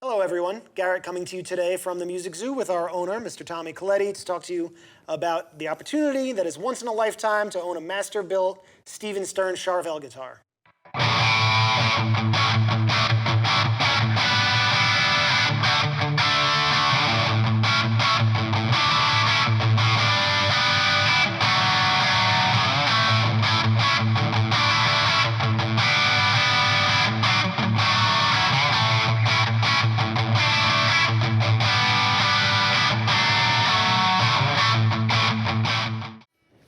Hello everyone, Garrett coming to you today from the Music Zoo with our owner, Mr. Tommy Colletti, to talk to you about the opportunity that is once in a lifetime to own a master-built Stephen Stern Charvel guitar.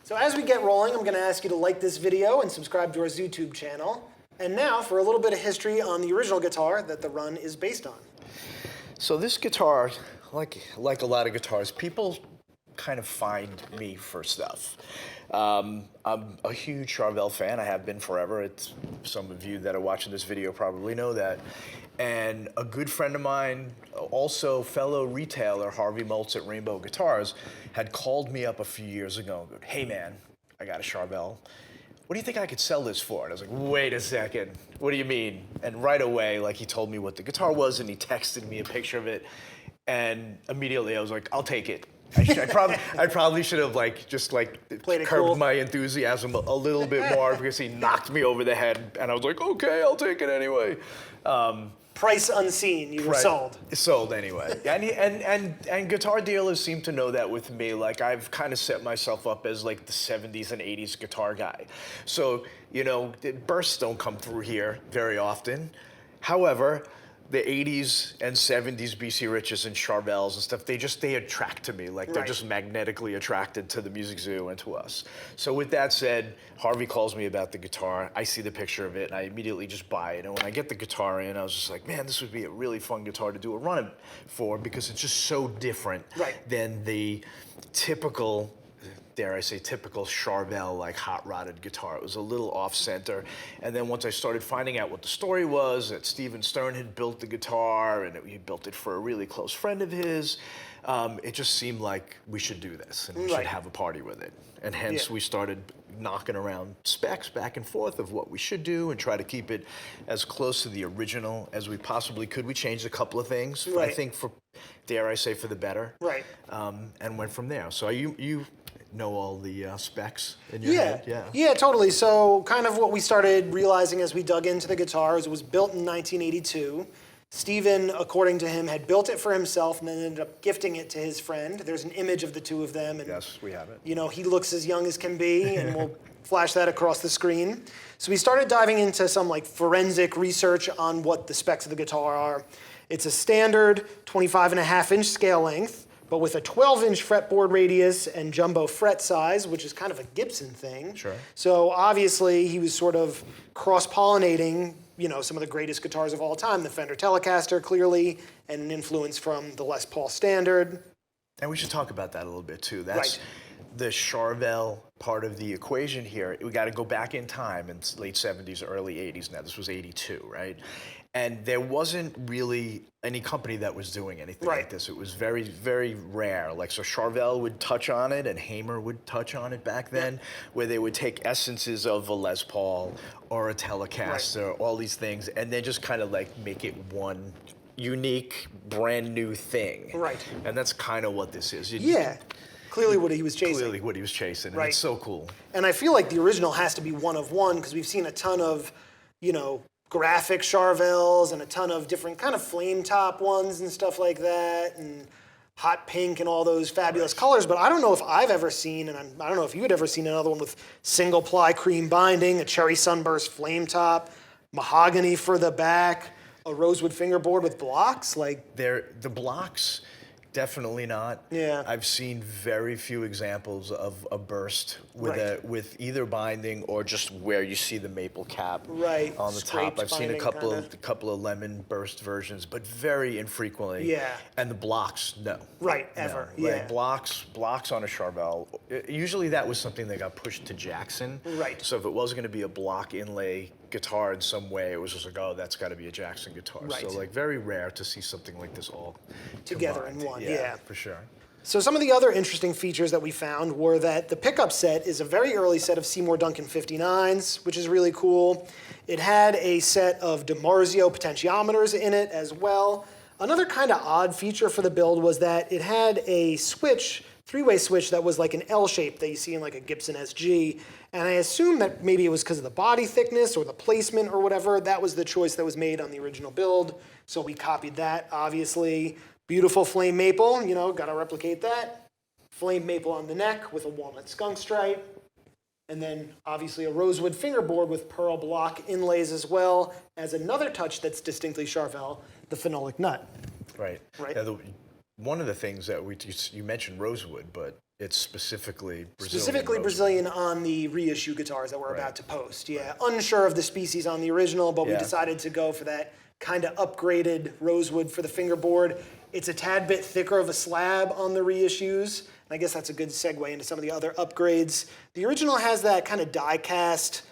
So as we get rolling, I'm going to ask you to like this video and subscribe to our YouTube channel. And now for a little bit of history on the original guitar that the run is based on. So this guitar, like a lot of guitars, people kind of find me for stuff. I'm a huge Charvel fan. I have been forever. Some of you that are watching this video probably know that. And a good friend of mine, also fellow retailer, Harvey Moltz at Rainbow Guitars, had called me up a few years ago and go, "Hey man, I got a Charvel. What do you think I could sell this for?" And I was like, "Wait a second, what do you mean?" And right away, he told me what the guitar was and he texted me a picture of it. And immediately I was like, "I'll take it." I probably should have curbed cool. my enthusiasm a little bit more because he knocked me over the head, and I was like, "Okay, I'll take it anyway." Price unseen, you were sold. Sold anyway. and guitar dealers seem to know that with me. I've kind of set myself up as the 70s and 80s guitar guy. So, the bursts don't come through here very often. However, the 80s and 70s BC Riches and Charvels and stuff, they attract to me. They're just magnetically attracted to the Music Zoo and to us. So with that said, Harvey calls me about the guitar. I see the picture of it and I immediately just buy it. And when I get the guitar in, I was just like, man, this would be a really fun guitar to do a run for because it's just so different than the typical, dare I say, typical Charvel, hot-rodded guitar. It was a little off-center. And then once I started finding out what the story was, that Stephen Stern had built the guitar, and he built it for a really close friend of his, it just seemed like we should do this, and we should have a party with it. And hence we started knocking around specs back and forth of what we should do and try to keep it as close to the original as we possibly could. We changed a couple of things, I think dare I say, for the better. And went from there. So you know all the specs in your head? Yeah, totally. So kind of what we started realizing as we dug into the guitar is it was built in 1982. Stephen, according to him, had built it for himself and then ended up gifting it to his friend. There's an image of the two of them. And, yes, we have it. He looks as young as can be, and we'll flash that across the screen. So we started diving into some forensic research on what the specs of the guitar are. It's a standard 25.5-inch scale length, but with a 12-inch fretboard radius and jumbo fret size, which is kind of a Gibson thing. Sure. So obviously he was sort of cross-pollinating, some of the greatest guitars of all time, the Fender Telecaster, clearly, and an influence from the Les Paul Standard. And we should talk about that a little bit too. That's the Charvel part of the equation here. We got to go back in time in late 70s, early 80s. Now this was 82, right? And there wasn't really any company that was doing anything like this. It was very, very rare. So Charvel would touch on it and Hamer would touch on it back then, where they would take essences of a Les Paul or a Telecaster, all these things, and then just kind of make it one unique, brand new thing. And that's kind of what this is. Clearly what he was chasing. Clearly what he was chasing, and it's so cool. And I feel like the original has to be one of one, because we've seen a ton of, graphic Charvels and a ton of different kind of flame top ones and stuff like that, and hot pink and all those fabulous colors. But I don't know if I've ever seen, and I don't know if you had ever seen another one with single ply cream binding, a cherry sunburst flame top, mahogany for the back, a rosewood fingerboard with blocks. The blocks, definitely not. I've seen very few examples of a burst with either binding or just where you see the maple cap on the top. I've seen a couple of lemon burst versions, but very infrequently. And the blocks, no. Ever. Blocks on a Charvel. Usually that was something that got pushed to Jackson. So if it was going to be a block inlay guitar in some way, it was just oh, that's got to be a Jackson guitar. So very rare to see something like this all together combined. in one. Yeah, for sure. So some of the other interesting features that we found were that the pickup set is a very early set of Seymour Duncan 59s, which is really cool. It had a set of DiMarzio potentiometers in it as well. Another kind of odd feature for the build was that it had a switch, three-way switch that was like an L shape that you see in like a Gibson SG. And I assume that maybe it was because of the body thickness or the placement or whatever. That was the choice that was made on the original build. So we copied that, obviously. Beautiful flame maple, you know, got to replicate that. Flame maple on the neck with a walnut skunk stripe. And then obviously a rosewood fingerboard with pearl block inlays as well as another touch that's distinctly Charvel, the phenolic nut. Right. Right. Now, one of the things that you mentioned rosewood, but it's specifically Brazilian. Specifically rosewood. Brazilian on the reissue guitars that we're about to post. Yeah, unsure of the species on the original, but we decided to go for that kind of upgraded rosewood for the fingerboard. It's a tad bit thicker of a slab on the reissues. And I guess that's a good segue into some of the other upgrades. The original has that kind of die-cast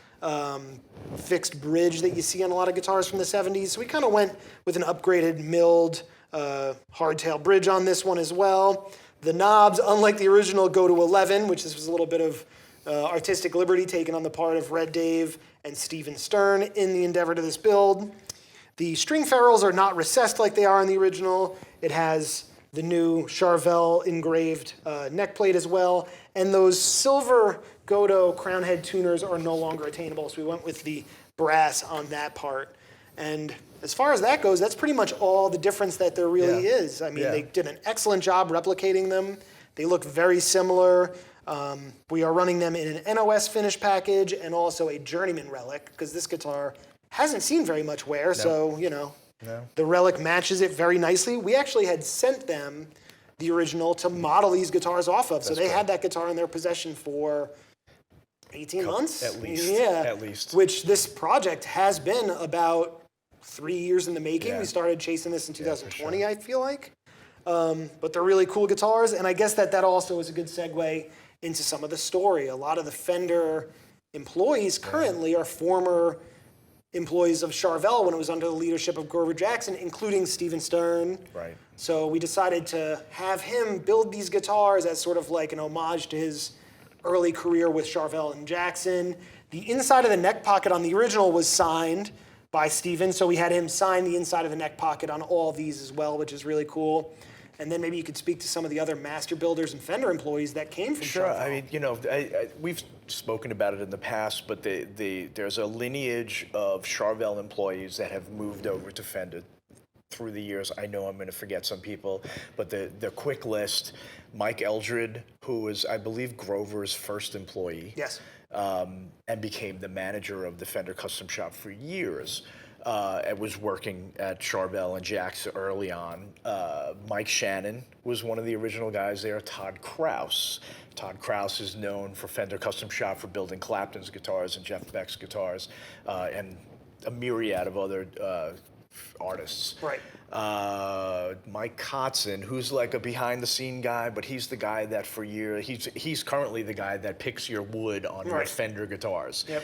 fixed bridge that you see on a lot of guitars from the 70s. So we kind of went with an upgraded milled hardtail bridge on this one as well. The knobs, unlike the original, go to 11, which this was a little bit of artistic liberty taken on the part of Red Dave and Stephen Stern in the endeavor to this build. The string ferrules are not recessed like they are in the original. It has the new Charvel engraved neck plate as well. And those silver Godot crown head tuners are no longer attainable, so we went with the brass on that part. And as far as that goes, that's pretty much all the difference that there really is. I mean, they did an excellent job replicating them. They look very similar. We are running them in an NOS finish package and also a Journeyman relic, because this guitar hasn't seen very much wear, so, you know, the relic matches it very nicely. We actually had sent them the original to model these guitars off of, so they had that guitar in their possession for 18 months? At least. Yeah. At least. Which this project has been about 3 years in the making. We started chasing this in 2020, I feel like. But they're really cool guitars, and I guess that also is a good segue into some of the story. A lot of the Fender employees currently are former employees of Charvel when it was under the leadership of Grover Jackson, including Stephen Stern. Right. So we decided to have him build these guitars as sort of like an homage to his early career with Charvel and Jackson. The inside of the neck pocket on the original was signed by Stephen, so we had him sign the inside of the neck pocket on all these as well, which is really cool. And then maybe you could speak to some of the other Masterbuilders and Fender employees that came from Sure. Charvel. I mean, you know, we've spoken about it in the past, but there's a lineage of Charvel employees that have moved over to Fender through the years. I know I'm going to forget some people, but the quick list: Mike Eldred, who was, I believe, Grover's first employee. Yes. And became the manager of the Fender Custom Shop for years. And was working at Charvel and Jackson early on. Mike Shannon was one of the original guys there. Todd Krause. Todd Krause is known for Fender Custom Shop for building Clapton's guitars and Jeff Beck's guitars, and a myriad of other artists. Right. Mike Kotzen, who's like a behind-the-scene guy, but he's the guy that for years, he's currently the guy that picks your wood on your Fender guitars. Yep.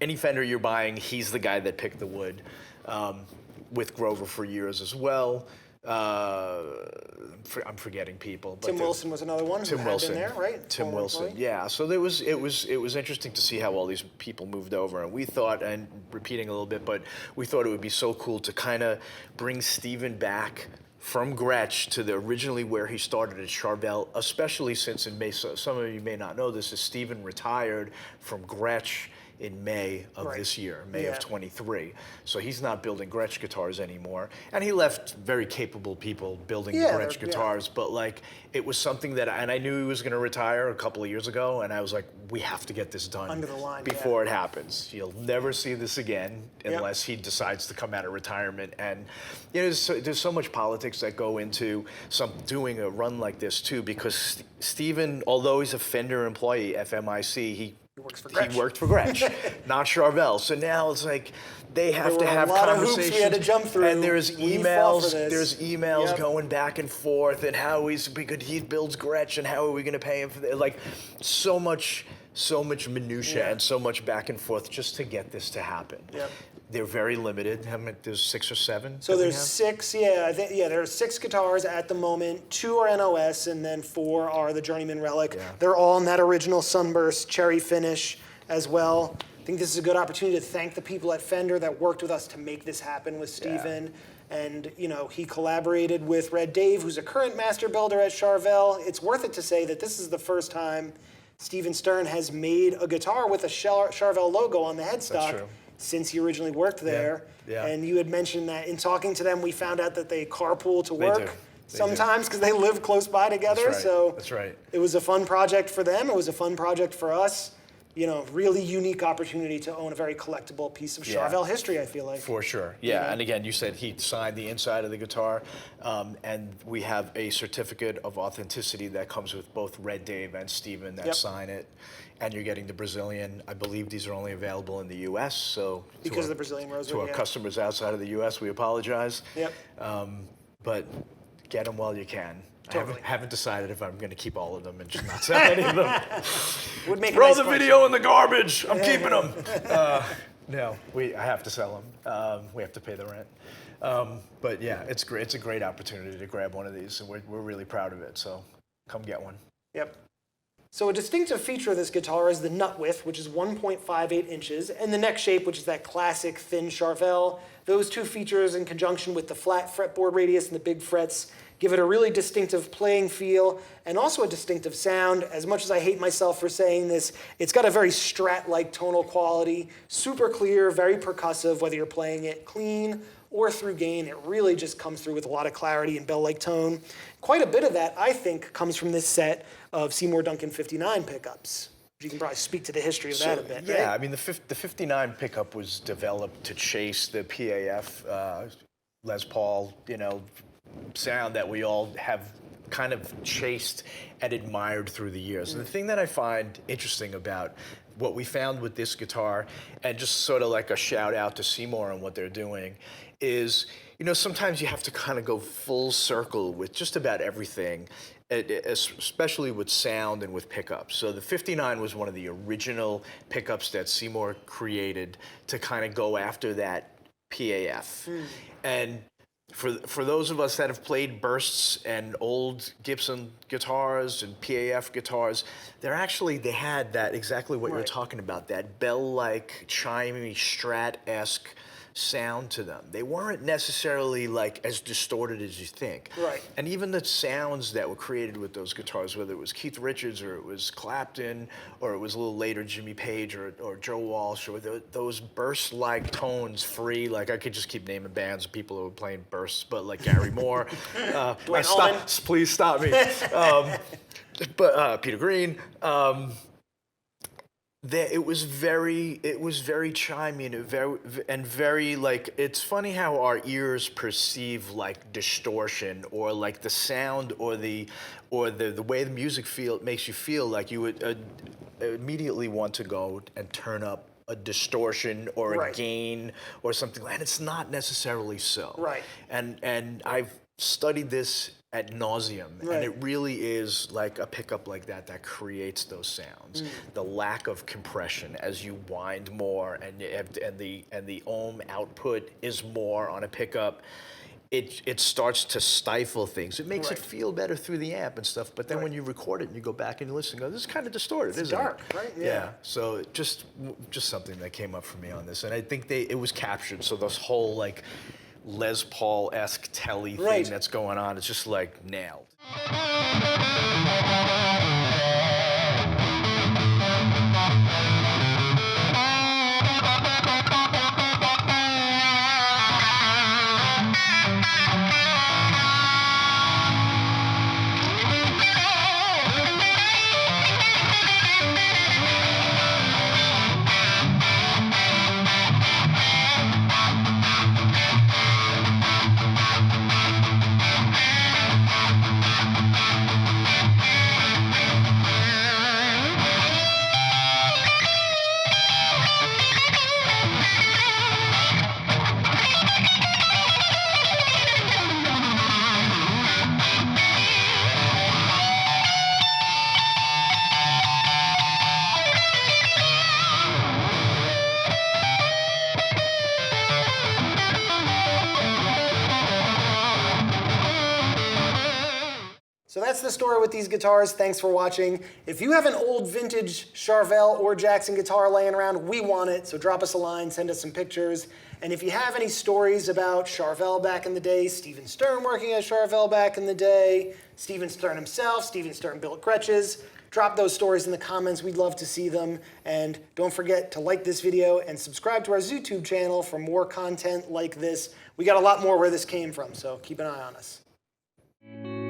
Any Fender you're buying, he's the guy that picked the wood. With Grover for years as well. I'm forgetting people. But Tim Wilson was another one. Tim Wilson, been there, right? Tim Wilson, yeah. So it was interesting to see how all these people moved over, and we thought, and repeating a little bit, but we thought it would be so cool to kind of bring Stephen back from Gretsch to originally where he started at Charvel, especially since in May, some of you may not know this, is Stephen retired from Gretsch in May of this year, May of 23. So he's not building Gretsch guitars anymore. And he left very capable people building Gretsch guitars, but like, it was something that, and I knew he was gonna retire a couple of years ago, and I was like, we have to get this done under the line before it happens. You'll never see this again unless he decides to come out of retirement. And you know, there's so much politics that go into doing a run like this too, because Stephen, although he's a Fender employee, FMIC, he worked for Gretsch, not Charvel. So now it's like they have to have conversations. Hoops we had to jump through. And there's emails. There's emails going back and forth, and how he builds Gretsch, and how are we going to pay him for that? Like so much minutia and so much back and forth just to get this to happen. Yep. They're very limited. How many? There's 6 or 7. So there's 6. There's 6 guitars at the moment. 2 are NOS, and then 4 are the Journeyman relic. Yeah. They're all in that original Sunburst cherry finish as well. I think this is a good opportunity to thank the people at Fender that worked with us to make this happen with Stephen. And, you know, he collaborated with Red Dave, who's a current master builder at Charvel. It's worth it to say that this is the first time Stephen Stern has made a guitar with a Charvel logo on the headstock since he originally worked there. Yeah. And you had mentioned that in talking to them, we found out that they carpool to work sometimes because they live close by together. That's right. It was a fun project for them. It was a fun project for us. You know, really unique opportunity to own a very collectible piece of Charvel history, I feel like. For sure, yeah. And again, you said he signed the inside of the guitar, and we have a certificate of authenticity that comes with both Red Dave and Stephen that sign it. And you're getting the Brazilian. I believe these are only available in the U.S., so because of the Brazilian rosewood. To our customers outside of the U.S., we apologize. Yep. But get them while you can. Totally. I haven't decided if I'm going to keep all of them and just not sell any of them. Would make Throw a nice the collection. video in the garbage. I'm keeping them. No, I have to sell them. We have to pay the rent. But yeah, it's great. It's a great opportunity to grab one of these, and we're really proud of it. So come get one. Yep. So a distinctive feature of this guitar is the nut width, which is 1.58 inches, and the neck shape, which is that classic thin Charvel. Those two features, in conjunction with the flat fretboard radius and the big frets, give it a really distinctive playing feel and also a distinctive sound. As much as I hate myself for saying this, it's got a very Strat-like tonal quality, super clear, very percussive, whether you're playing it clean or through gain. It really just comes through with a lot of clarity and bell-like tone. Quite a bit of that, I think, comes from this set of Seymour Duncan 59 pickups. You can probably speak to the history of that a bit, yeah, right? I mean, the 59 pickup was developed to chase the PAF Les Paul, sound that we all have kind of chased and admired through the years. And the thing that I find interesting about what we found with this guitar, and just sort of like a shout out to Seymour and what they're doing, is, sometimes you have to kind of go full circle with just about everything, especially with sound and with pickups. So the 59 was one of the original pickups that Seymour created to kind of go after that PAF. And for those of us that have played bursts and old Gibson guitars and PAF guitars, they had that exactly what you're talking about, that bell-like, chimey, Strat-esque sound to them. They weren't necessarily like as distorted as you think. Right. And even the sounds that were created with those guitars, whether it was Keith Richards or it was Clapton or it was a little later Jimmy Page or Joe Walsh, or those burst-like tones, free, like I could just keep naming bands of people who were playing bursts, but like Gary Moore. Please stop me. But Peter Green. It was very chimey and very like, it's funny how our ears perceive like distortion or like the sound or the way the music makes you feel like you would immediately want to go and turn up a distortion or a gain or something, and it's not necessarily so. Right. And I've studied this ad nauseum, and it really is like a pickup like that creates those sounds. The lack of compression as you wind more, and the ohm output is more on a pickup. It starts to stifle things. It makes it feel better through the amp and stuff. But then when you record it and you go back and you listen, and go, this is kind of distorted, isn't it? Dark, right? Yeah. So just something that came up for me on this, and I think it was captured. So this whole like Les Paul-esque telly thing that's going on, it's just like nailed. So that's the story with these guitars. Thanks for watching. If you have an old vintage Charvel or Jackson guitar laying around, we want it. So drop us a line, send us some pictures. And if you have any stories about Charvel back in the day, Stephen Stern working at Charvel back in the day, Stephen Stern himself, Stephen Stern built Gretches, drop those stories in the comments. We'd love to see them. And don't forget to like this video and subscribe to our YouTube channel for more content like this. We got a lot more where this came from, so keep an eye on us.